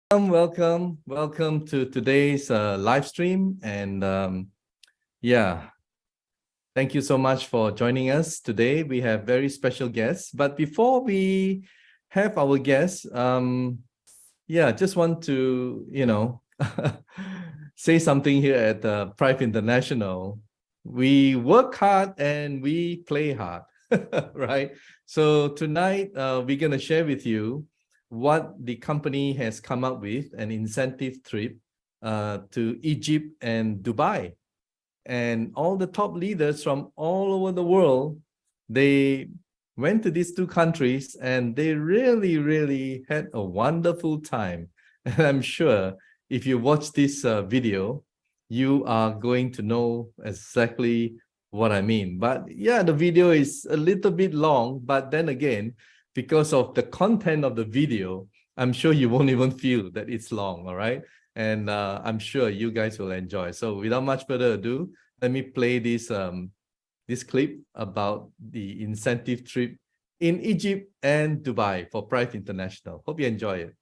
Welcome to today's live stream. And yeah, thank you so much for joining us today. We have very special guests. But before we have our guests, just want to, say something here at Prife International. We work hard and we play hard, right? So tonight, we're going to share with you what the company has come up with, an incentive trip to Egypt and Dubai. And all the top leaders from all over the world, they went to these two countries and they really had a wonderful time. And I'm sure if you watch this video, you are going to know exactly what I mean. But yeah, the video is a little bit long, but then again, because of the content of the video, I'm sure you won't even feel that it's long, all right? And I'm sure you guys will enjoy. So without much further ado, let me play this clip about the incentive trip in Egypt and Dubai for Prife International. Hope you enjoy it.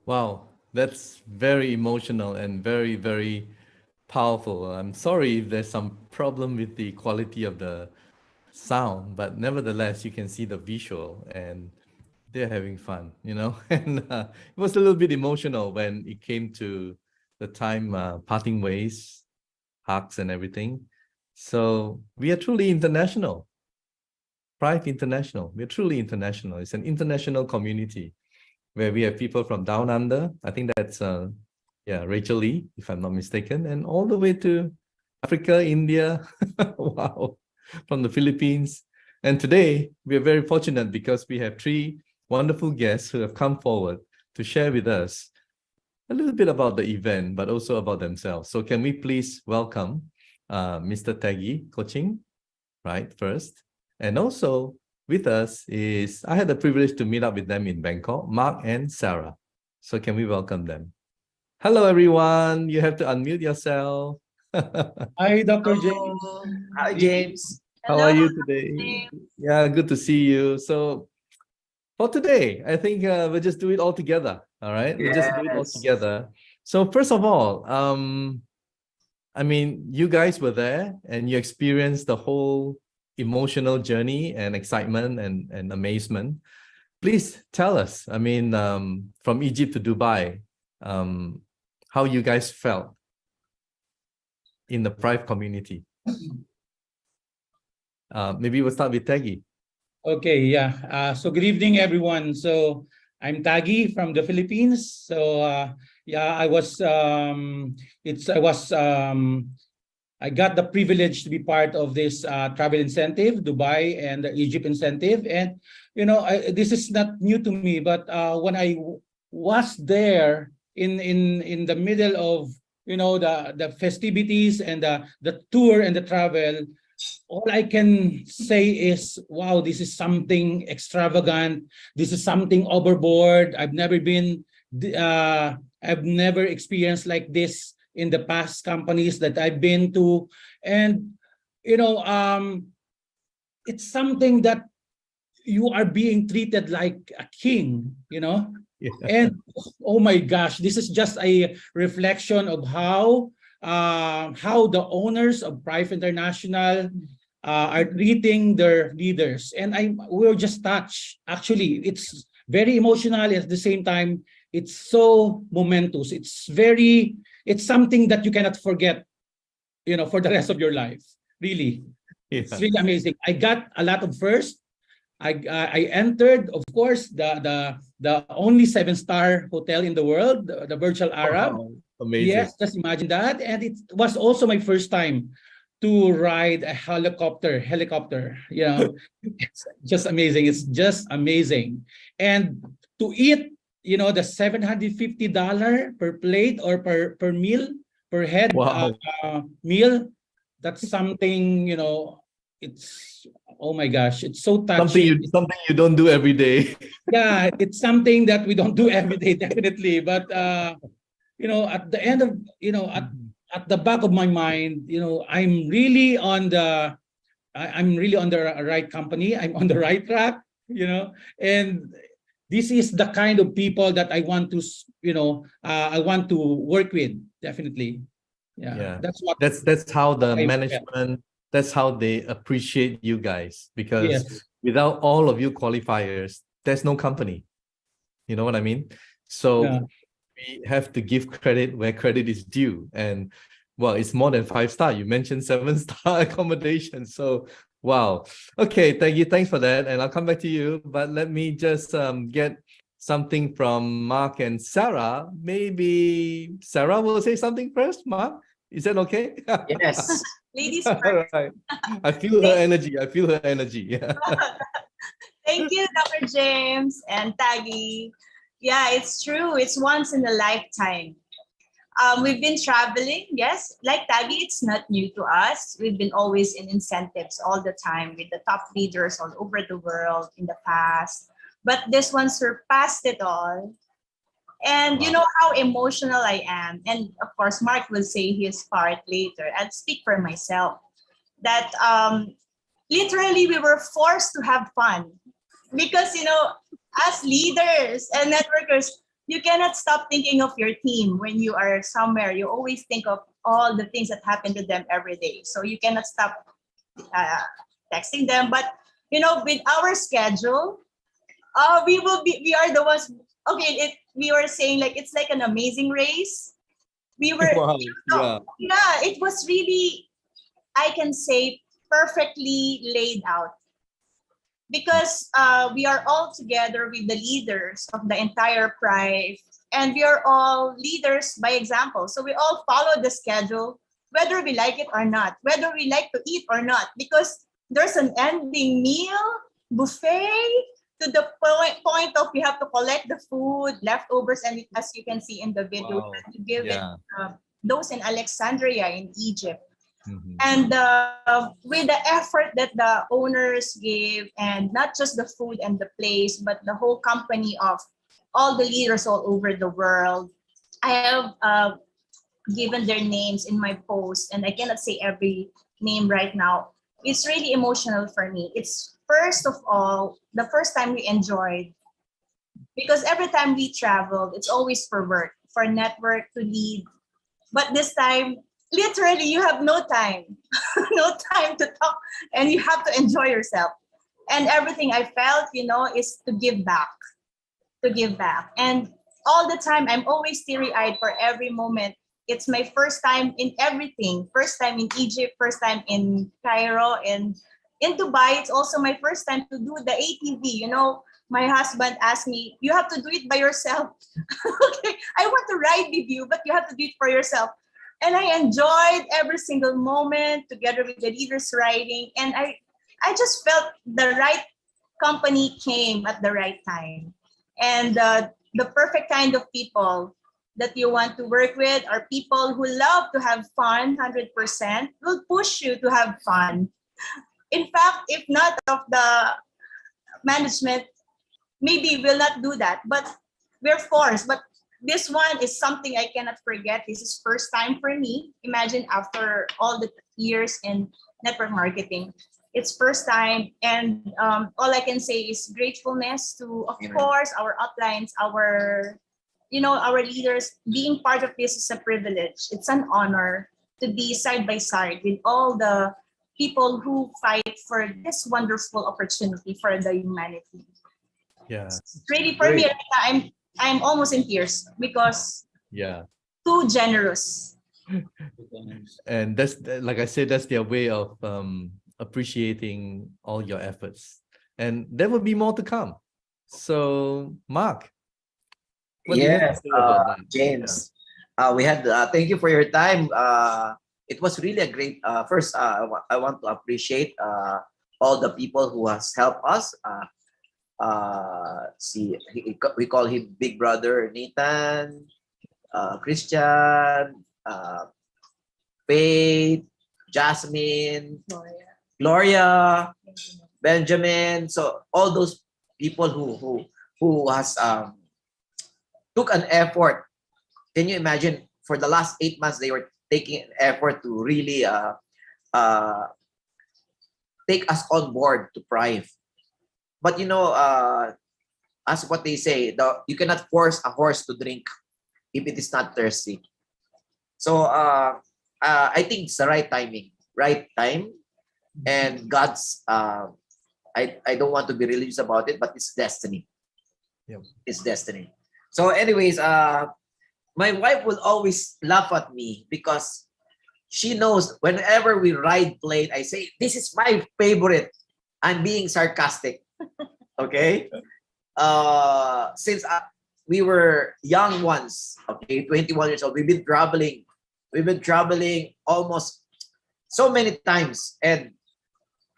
Wow, that's very emotional and very, very powerful. I'm sorry if there's some problem with the quality of the sound, but nevertheless, you can see the visual and they're having fun, you know? And it was a little bit emotional when it came to the time parting ways. hugs and everything. So we are truly international. Prife International. We're truly international. It's an international community where we have people from down under. I think that's Rachel Lee, if I'm not mistaken, and all the way to Africa, India, wow, from the Philippines. And today we are very fortunate because we have three wonderful guests who have come forward to share with us a little bit about the event, but also about themselves. So can we please welcome Mr. Taggy Coaching, right, first. And also with us is, I had the privilege to meet up with them in Bangkok, Mark and Sarah. So can we welcome them? Hello, everyone. You have to unmute yourself. Hi, Dr. James. Hi, James. How are you today? Yeah, good to see you. So for today, I think we'll just do it all together. All right, we'll just do it all together. So first of all, I mean, you guys were there and you experienced the whole emotional journey and excitement and amazement. Please tell us, I mean, from Egypt to Dubai, how you guys felt in the Prife community. Maybe we'll start with Taggy. Okay, yeah. So good evening, everyone. So I'm Taggy from the Philippines. So yeah, I got the privilege to be part of this travel incentive, Dubai and the Egypt incentive. And, you know, this is not new to me, but when I was there in the middle of, you know, the festivities and the tour and the travel, all I can say is, wow, this is something extravagant. This is something overboard. I've never experienced like this in the past companies that I've been to. And, you know, it's something that you are being treated like a king, you know? Yeah. And oh my gosh, this is just a reflection of how the owners of Prife International are treating their leaders. And we were just touched. Actually, it's very emotional. At the same time, it's so momentous. It's something that you cannot forget, you know, for the rest of your life. Really, it's really amazing. I got a lot of first. I entered, of course, the only 7-star hotel in the world, the Virtual Arab. Wow, amazing. Yes, just imagine that. And it was also my first time to ride a helicopter. You know, it's just amazing. It's just amazing. And to eat, you know, the $750 per plate or per meal, per head. Wow. Meal, that's something, you know, it's, oh my gosh, it's so touching. Something you don't do every day. Yeah, it's something that we don't do every day, definitely. But you know, at the end of, you know, at the back of my mind, you know, I'm really on the right company. I'm on the right track, you know, and this is the kind of people that I want to, you know, I want to work with, definitely. Yeah. That's how the management, that's how they appreciate you guys, because without all of you qualifiers, there's no company. You know what I mean? So we have to give credit where credit is due. And well, it's more than 5-star. You mentioned 7-star accommodation. So wow. Okay, thank you. Thanks for that. And I'll come back to you. But let me just get something from Mark and Sarah. Maybe Sarah will say something first. Mark, is that okay? Yes. Ladies first. Right. I feel her energy. I feel her energy. Yeah. Thank you, Dr. James and Taggy. Yeah, it's true. It's once in a lifetime. We've been traveling. Yes, like Taggy, it's not new to us. We've been always in incentives all the time with the top leaders all over the world in the past. But this one surpassed it all. And you know how emotional I am. And of course, Mark will say his part later. I'll speak for myself. That literally we were forced to have fun. Because, you know, as leaders and networkers, you cannot stop thinking of your team when you are somewhere. You always think of all the things that happen to them every day. So you cannot stop texting them. But, you know, with our schedule, we are the ones, okay, we were saying like, it's like an amazing race. We were, Wow. Yeah. yeah, it was really, I can say, perfectly laid out. Because we are all together with the leaders of the entire Prife, and we are all leaders by example. So we all follow the schedule, whether we like it or not, whether we like to eat or not, because there's an ending meal, buffet, to the point of you have to collect the food, leftovers, and as you can see in the video, Wow. you give Yeah. it those in Alexandria in Egypt. Mhm. And with the effort that the owners gave, and not just the food and the place, but the whole company of all the leaders all over the world, I have given their names in my post, and I cannot say every name right now. It's really emotional for me. It's first of all, the first time we enjoyed, because every time we traveled, it's always for work, for network, to lead. But this time, literally, you have no time, no time to talk, and you have to enjoy yourself. And everything I felt, is to give back, to give back. And all the time, I'm always teary-eyed for every moment. It's my first time in everything. First time in Egypt, first time in Cairo, and in Dubai, it's also my first time to do the ATV. My husband asked me, you have to do it by yourself. Okay, I want to ride with you, but you have to do it for yourself. And I enjoyed every single moment together with the leaders riding. And I just felt the right company came at the right time. And the perfect kind of people that you want to work with are people who love to have fun 100%, will push you to have fun. In fact, if not of the management, maybe we'll not do that, but we're forced. But this one is something I cannot forget. This is first time for me. Imagine after all the years in network marketing, it's first time. And all I can say is gratefulness to, of course, our uplines, our leaders. Being part of this is a privilege. It's an honor to be side by side with all the people who fight for this wonderful opportunity for the humanity. Yeah. Really, for me, Great. I'm almost in tears because Yeah. too generous. And that's, like I said, that's their way of appreciating all your efforts. And there will be more to come. So, Mark, what do you have to Yes, say about that? James. We had thank you for your time. It was really a great. First, I want to appreciate all the people who has helped us. We call him Big Brother Nathan, Christian, Faith, Jasmine, Gloria, Benjamin. So all those people who has took an effort. Can you imagine? For the last 8 months, they were taking an effort to really take us on board to Prife. But as what they say, you cannot force a horse to drink if it is not thirsty. So I think it's the right timing, right time, and God's. I don't want to be religious about it, but it's destiny. Yep. It's destiny. So, anyways, my wife will always laugh at me because she knows whenever we ride plane, I say, this is my favorite. I'm being sarcastic. Okay? Since we were young ones, okay, 21 years old, we've been traveling. We've been traveling almost so many times. And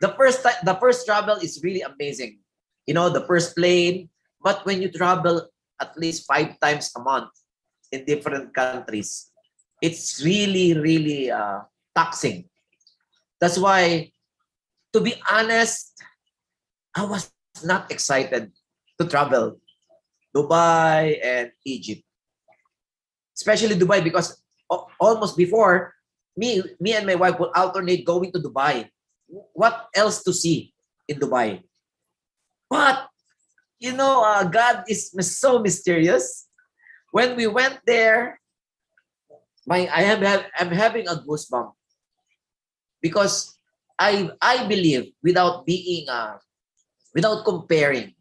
the first travel is really amazing. The first plane. But when you travel at least 5 times a month in different countries, it's really, really taxing. That's why, to be honest, I was not excited to travel Dubai and Egypt. Especially Dubai, because almost before, me and my wife will alternate going to Dubai. What else to see in Dubai? But, God is so mysterious. When we went there, I'm having a goosebump because I believe, without comparing,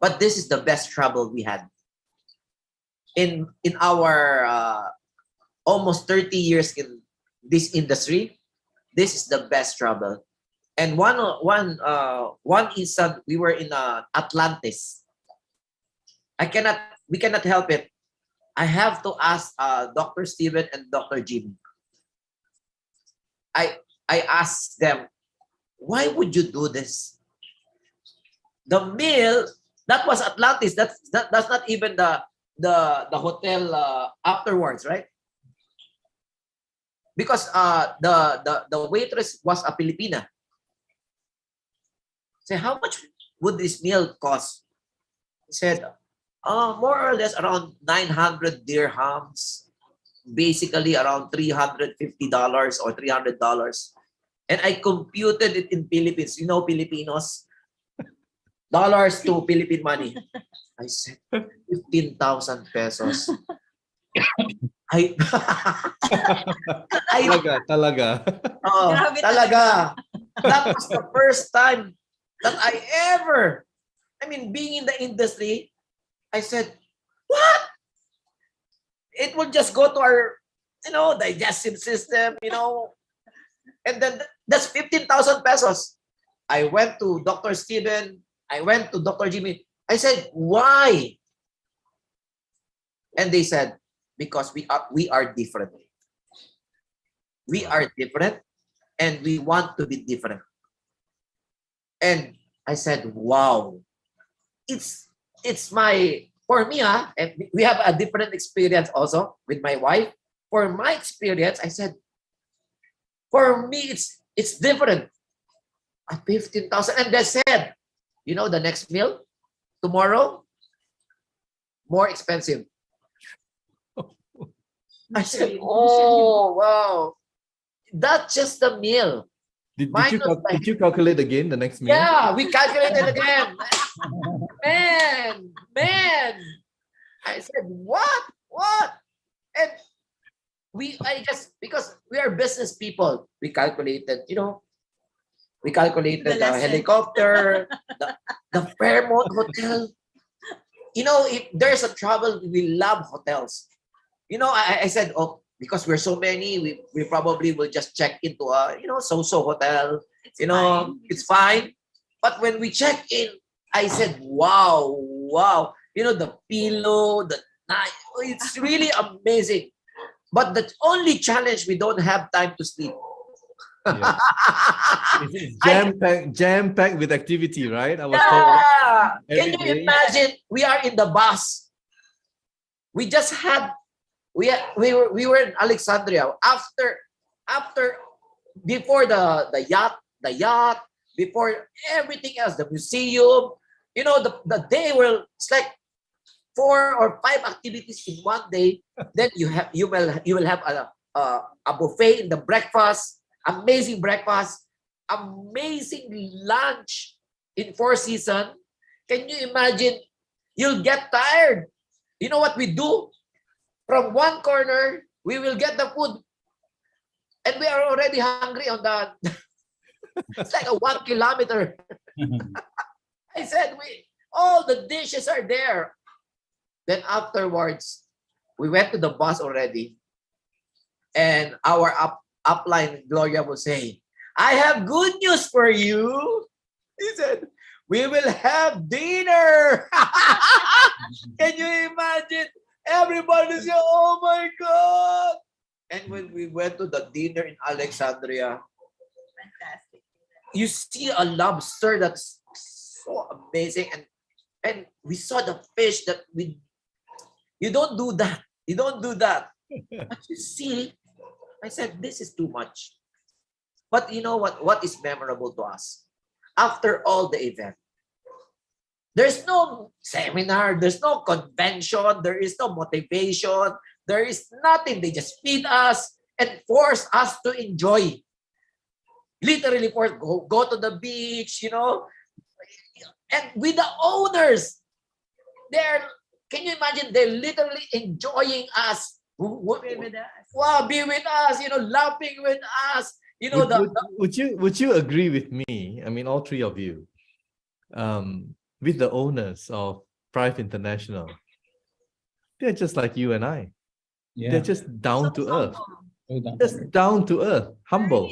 but this is the best travel we had in our almost 30 years in this industry, this is the best trouble. And one instant, we were in Atlantis. We cannot help it. I have to ask Dr. Steven and Dr. Jimmy. I asked them, why would you do this? The meal, that was Atlantis. That's not even the hotel afterwards, right? Because the waitress was a Filipina. Say, how much would this meal cost? He said, more or less around 900 dirhams. Basically around $350 or $300. And I computed it in Philippines. You know, Filipinos, dollars to Philippine money. I said, 15,000 pesos. Talaga. Oh, talaga. That was the first time that being in the industry, I said, what? It will just go to our, digestive system, and then that's 15,000 pesos. I went to Dr. Steven. I went to Dr. Jimmy. I said, why? And they said, because we are different. We are different, and we want to be different. And I said, wow, it's my, for me, and we have a different experience also with my wife. For my experience, I said, for me, it's different. At 15,000, and they said, the next meal tomorrow, more expensive. I said, oh wow, that's just the meal. Did you calculate again the next meal? Yeah, we calculated again. Man. I said, what? And because we are business people, we calculated, the helicopter, the Fairmont Hotel. If there's a trouble, we love hotels. I said, oh, because we're so many, we probably will just check into a, so-so hotel. It's fine. But when we check in, I said, wow. The pillow, the night, it's really amazing. But the only challenge, we don't have time to sleep. Yeah. It's jam-packed with activity, right? I was told. Can you imagine? We are in the bus. We just had, we were in Alexandria before the yacht, before everything else, the museum. The day it's like 4 or 5 activities in one day. Then you will have a buffet in the breakfast, amazing breakfast, amazing lunch in Four Seasons. Can you imagine? You'll get tired. You know what we do? From one corner, we will get the food, and we are already hungry on the. It's like a 1 kilometer. I said, all the dishes are there. Then afterwards, we went to the bus already, and our upline Gloria will say, I have good news for you. He said, we will have dinner. Can you imagine? Everybody said, oh my God. And when we went to the dinner in Alexandria, Fantastic. You see a lobster that's so amazing. And we saw the fish that you don't do that. You don't do that. But you see, I said, this is too much. But you know what is memorable to us? After all the event, there's no seminar, there's no convention, there is no motivation, there is nothing. They just feed us and force us to enjoy. Literally force, go to the beach, and with the owners, can you imagine, they're literally enjoying us. Be with us. Wow, be with us, laughing with us. Would you agree with me? I mean, all three of you, with the owners of Prife International, they're just like you and I. They're just down to earth. humble. Just down to earth, humble.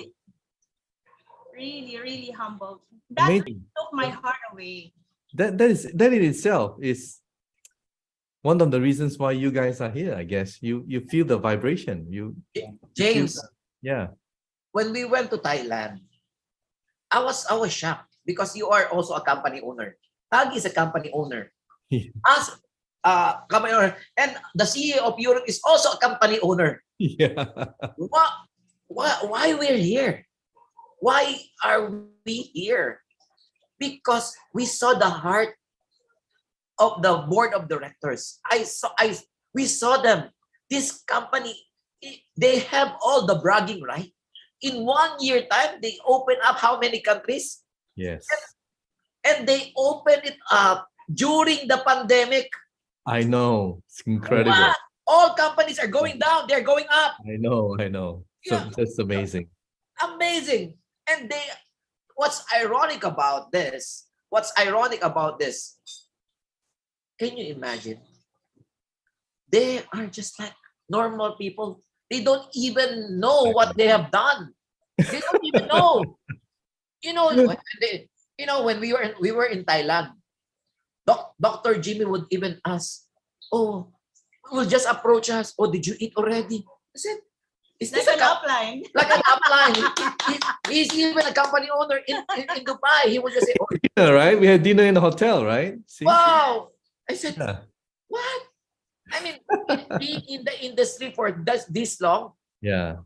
Really, really humble. That Amazing. took my heart away. That in itself is one of the reasons why you guys are here, I guess. You feel the vibration. James, Yeah. when we went to Thailand, I was shocked because you are also a company owner. Tag is a company owner. As company owner, and the CEO of Europe is also a company owner. Yeah. Why we're here? Why are we here? Because we saw the heart of the board of directors. We saw them. This company, they have all the bragging right. In 1 year time, they open up how many countries? Yes. And they open it up during the pandemic. I know. It's incredible. What? All companies are going down. They're going up. I know. So Yeah. that's amazing. Amazing. And what's ironic about this? Can you imagine? They are just like normal people. They don't even know what they have done. They don't even know. When we were in Thailand, Dr. Jimmy would even ask, "Oh, will just approach us. Oh, did you eat already?" I said, "Is this Like an upline. like an upline?" He's even a company owner in Dubai. He would just say, "Oh, Dinner, right? We had dinner in the hotel, right? See? wow!" I said, Yeah. "What?" I mean, being in the industry for this long, Yeah.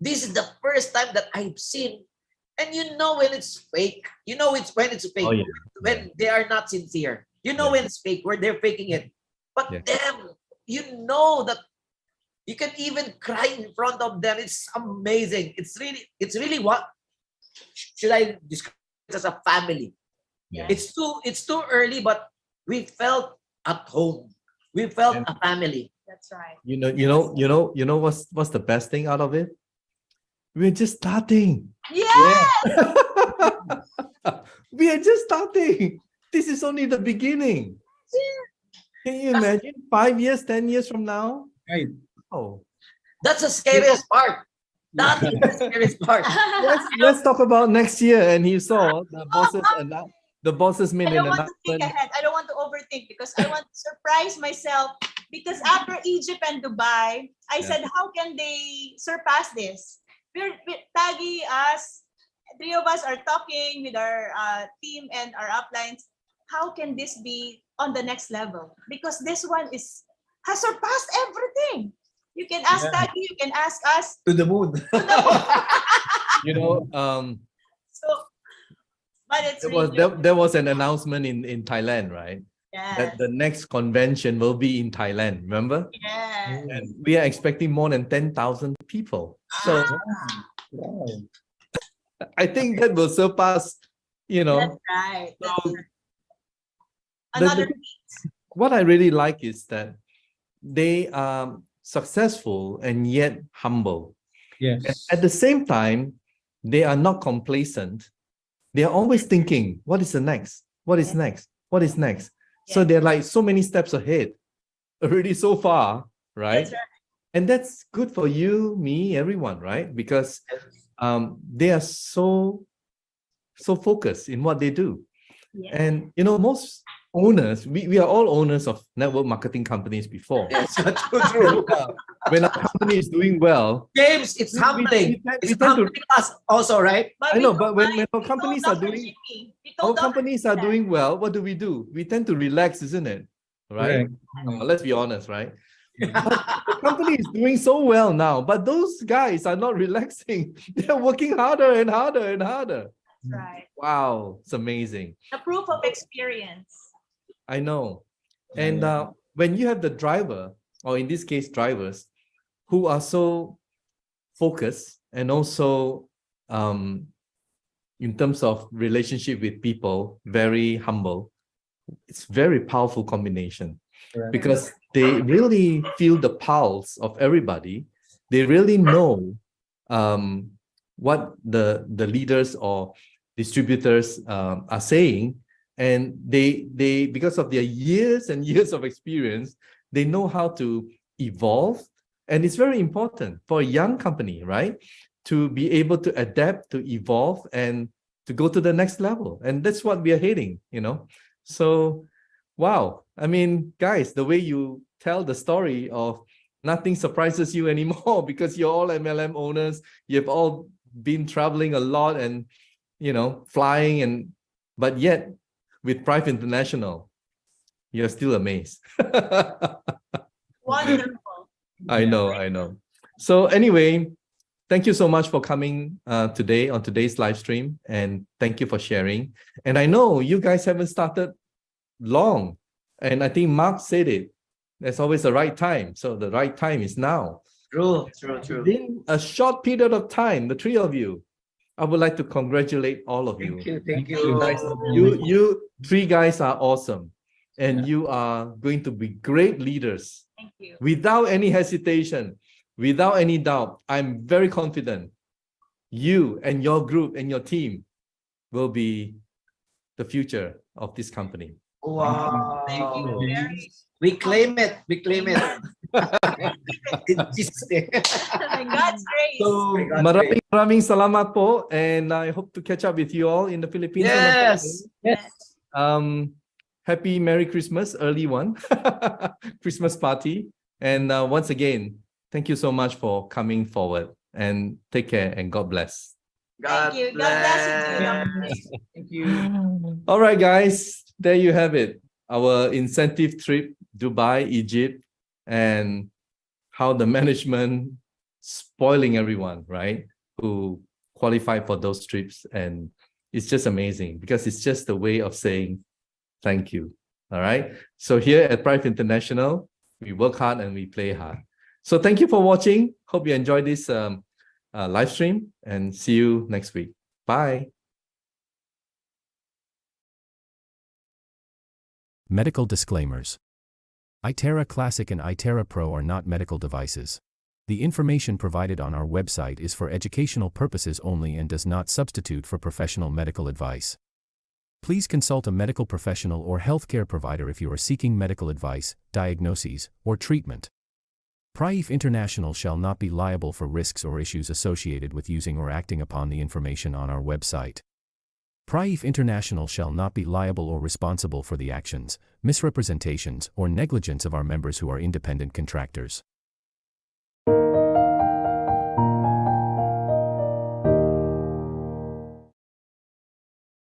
this is the first time that I've seen, and you know when it's fake. You know when it's fake. Oh, yeah. When they are not sincere. You know when it's fake, where they're faking it. But Yeah. them, you know that you can even cry in front of them. It's amazing. It's really what should I describe it as a family? Yeah. It's too early, but we felt at home. We felt a family. That's right. You know what's the best thing out of it? We're just starting. Yeah. We are just starting. This is only the beginning. Can you imagine 5 years, 10 years from now? Right. Oh, That's the scariest part. That is the scariest part. let's talk about next year. And you saw the bosses made I an don't want to think announcement. ahead. I don't want to overthink because I want to surprise myself. Because after Egypt and Dubai, I said, how can they surpass this? Taggy, us, three of us are talking with our team and our uplines. How can this be on the next level? Because this one has surpassed everything. You can ask Taggy, you can ask us. To the moon. So, but it's There was an announcement in Thailand, right? yes. That the next convention will be in Thailand, remember? Yes. And we are expecting more than 10,000 people. So Wow. I think that will surpass, That's right. That's So, right. Another what I really like is that they are successful and yet humble. Yes. At the same time, they are not complacent. They are always thinking, what is the next? What is next? What is next? So Yes. they're like so many steps ahead already so far, right? That's right. And that's good for you, me, everyone, right? Because they are so focused in what they do. Yes. And most owners, we are all owners of network marketing companies before. Yes, true. When a company is doing well, James, it's humbling. we It's tend to, humbling us also, right? I know, but when our companies are doing doing well, what do? We tend to relax, isn't it? Right? Correct. Let's be honest, right? The company is doing so well now, but those guys are not relaxing. They're working harder and harder and harder. right. Wow, it's amazing. The proof of experience. I know. And when you have the driver, or in this case, drivers, who are so focused and also in terms of relationship with people, very humble, it's very powerful combination. Correct. Because they really feel the pulse of everybody. They really know what the leaders or distributors are saying, and they because of their years and years of experience, they know how to evolve And it's very important for a young company, right? To be able to adapt, to evolve, and to go to the next level. And that's what we are heading, you know. So, wow. I mean, guys, the way you tell the story of nothing surprises you anymore because you're all MLM owners. You've all been traveling a lot and, you know, flying, but yet with Prife International, you're still amazed. Wonderful. I know. So anyway, thank you so much for coming today on today's live stream, and thank you for sharing. And I know you guys haven't started long, and I think Mark said it. There's always the right time. So the right time is now. True. In a short period of time, the three of you, I would like to congratulate all of you. Thank you. You guys, you three guys are awesome, and you are going to be great leaders. Thank you. Without any hesitation, without any doubt, I'm very confident you and your group and your team will be the future of this company. Wow. Thank you. We claim it. In Jesus' name. By God's grace. So, My God, maraming salamat po, and I hope to catch up with you all in the Philippines. Yes. Happy Merry Christmas, early one, Christmas party. And once again, thank you so much for coming forward, and take care and God bless. Thank you. God bless you too, Dr. James. Thank you. All right, guys, there you have it. Our incentive trip, Dubai, Egypt, and how the management spoiling everyone, right? Who qualified for those trips. And it's just amazing because it's just a way of saying thank you. All right. So here at Prife International, we work hard and we play hard. So thank you for watching. Hope you enjoyed this live stream, and see you next week. Bye. Medical disclaimers. iTera Classic and iTera Pro are not medical devices. The information provided on our website is for educational purposes only and does not substitute for professional medical advice. Please consult a medical professional or healthcare provider if you are seeking medical advice, diagnoses, or treatment. Prife International shall not be liable for risks or issues associated with using or acting upon the information on our website. Prife International shall not be liable or responsible for the actions, misrepresentations, or negligence of our members who are independent contractors.